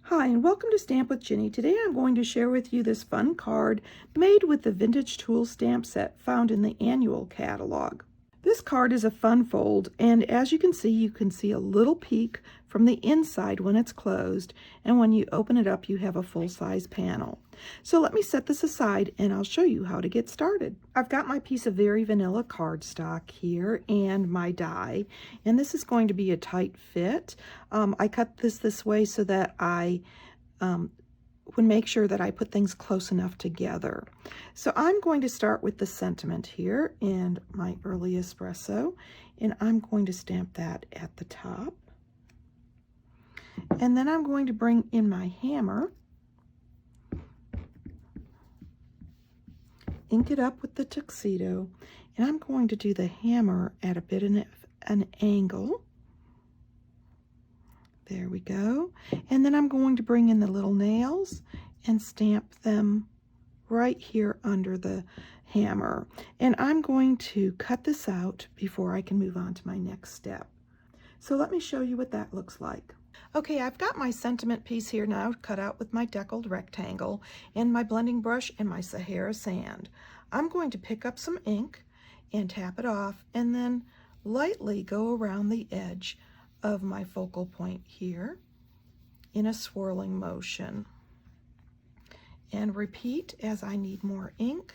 Hi, and welcome to Stamp with Ginny. Today I'm going to share with you this fun card made with the Vintage Tool Stamp Set found in the annual catalog. This card is a fun fold, and as you can see a little peek from the inside when it's closed, and when you open it up you have a full-size panel. So let me set this aside and I'll show you how to get started. I've got my piece of very vanilla cardstock here and my die, and this is going to be a tight fit. I cut this way so that I would make sure that I put things close enough together. So I'm going to start with the sentiment here and my early espresso, and I'm going to stamp that at the top. And then I'm going to bring in my hammer, ink it up with the tuxedo, and I'm going to do the hammer at a bit of an angle. There we go. And then I'm going to bring in the little nails and stamp them right here under the hammer. And I'm going to cut this out before I can move on to my next step. So let me show you what that looks like. Okay, I've got my sentiment piece here now cut out with my deckled rectangle and my blending brush and my Sahara sand. I'm going to pick up some ink and tap it off and then lightly go around the edge of my focal point here in a swirling motion, and repeat as I need more ink.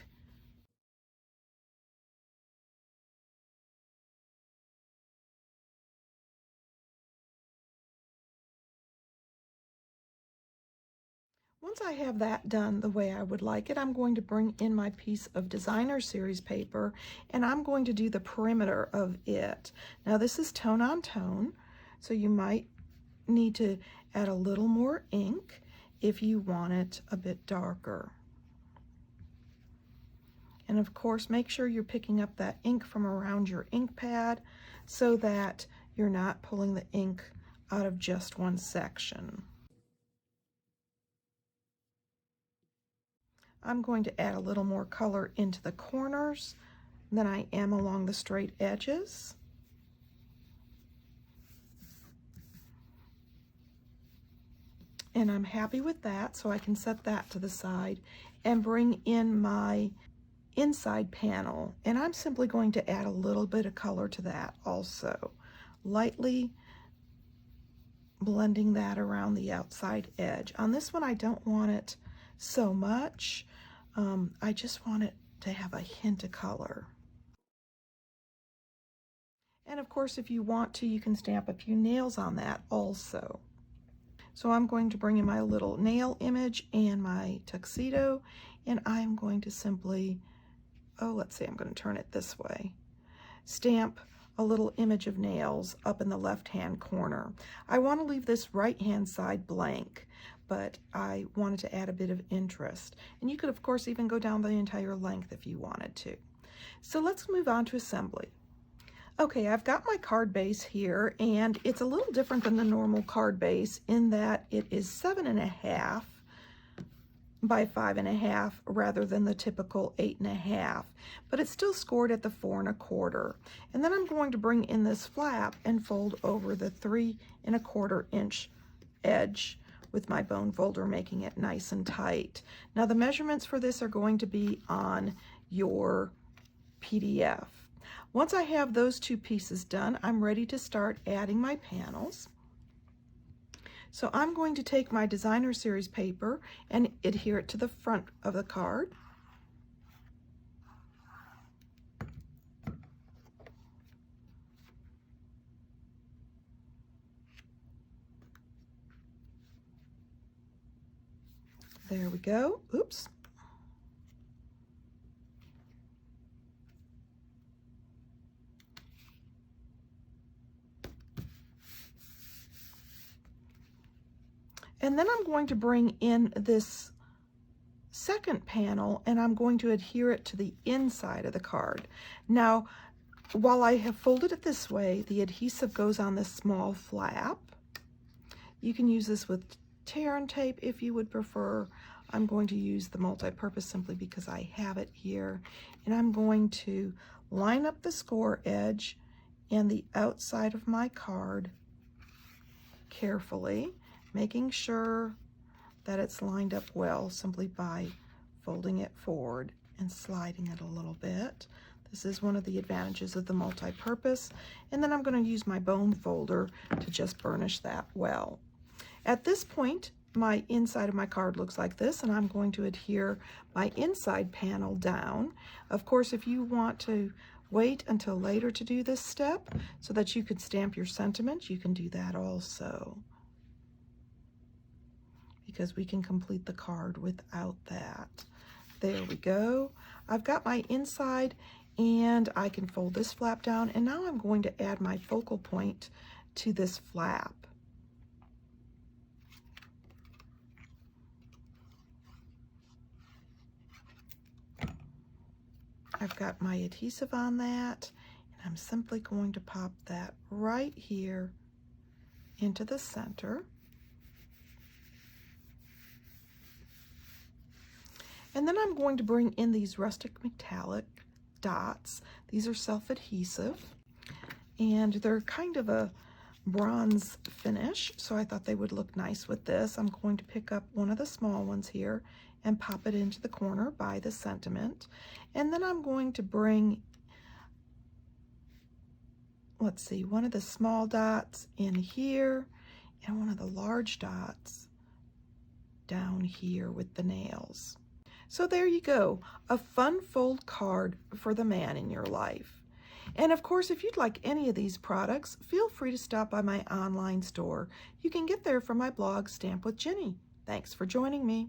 Once I have that done the way I would like it, I'm going to bring in my piece of designer series paper and I'm going to do the perimeter of it. Now this is tone on tone, so you might need to add a little more ink if you want it a bit darker. And of course, make sure you're picking up that ink from around your ink pad so that you're not pulling the ink out of just one section. I'm going to add a little more color into the corners than I am along the straight edges. And I'm happy with that, so I can set that to the side and bring in my inside panel. And I'm simply going to add a little bit of color to that also, lightly blending that around the outside edge. On this one, I don't want it so much. I just want it to have a hint of color. And of course, if you want to, you can stamp a few nails on that also. So I'm going to bring in my little nail image and my tuxedo, and I'm going to simply, let's see, I'm going to turn it this way, stamp a little image of nails up in the left-hand corner. I want to leave this right-hand side blank, but I wanted to add a bit of interest. And you could, of course, even go down the entire length if you wanted to. So let's move on to assembly. Okay, I've got my card base here, and it's a little different than the normal card base in that it is 7.5 by 5.5 rather than the typical 8.5, but it's still scored at the 4 1/4. And then I'm going to bring in this flap and fold over the 3 1/4 inch edge with my bone folder, making it nice and tight. Now the measurements for this are going to be on your PDF. Once I have those two pieces done, I'm ready to start adding my panels. So I'm going to take my designer series paper and adhere it to the front of the card. There we go. Oops. And then I'm going to bring in this second panel and I'm going to adhere it to the inside of the card. Now, while I have folded it this way, the adhesive goes on this small flap. You can use this with tear and tape if you would prefer. I'm going to use the multi-purpose simply because I have it here. And I'm going to line up the score edge and the outside of my card carefully, making sure that it's lined up well simply by folding it forward and sliding it a little bit. This is one of the advantages of the multi-purpose. And then I'm going to use my bone folder to just burnish that well. At this point, my inside of my card looks like this, and I'm going to adhere my inside panel down. Of course, if you want to wait until later to do this step so that you could stamp your sentiment, you can do that also, because we can complete the card without that. There we go. I've got my inside, and I can fold this flap down, and now I'm going to add my focal point to this flap. I've got my adhesive on that, and I'm simply going to pop that right here into the center. And then I'm going to bring in these rustic metallic dots. These are self-adhesive, and they're kind of a bronze finish, so I thought they would look nice with this. I'm going to pick up one of the small ones here and pop it into the corner by the sentiment. And then I'm going to bring, let's see, one of the small dots in here and one of the large dots down here with the nails. So there you go, a fun fold card for the man in your life. And of course, if you'd like any of these products, feel free to stop by my online store. You can get there from my blog, Stamp with Jini. Thanks for joining me.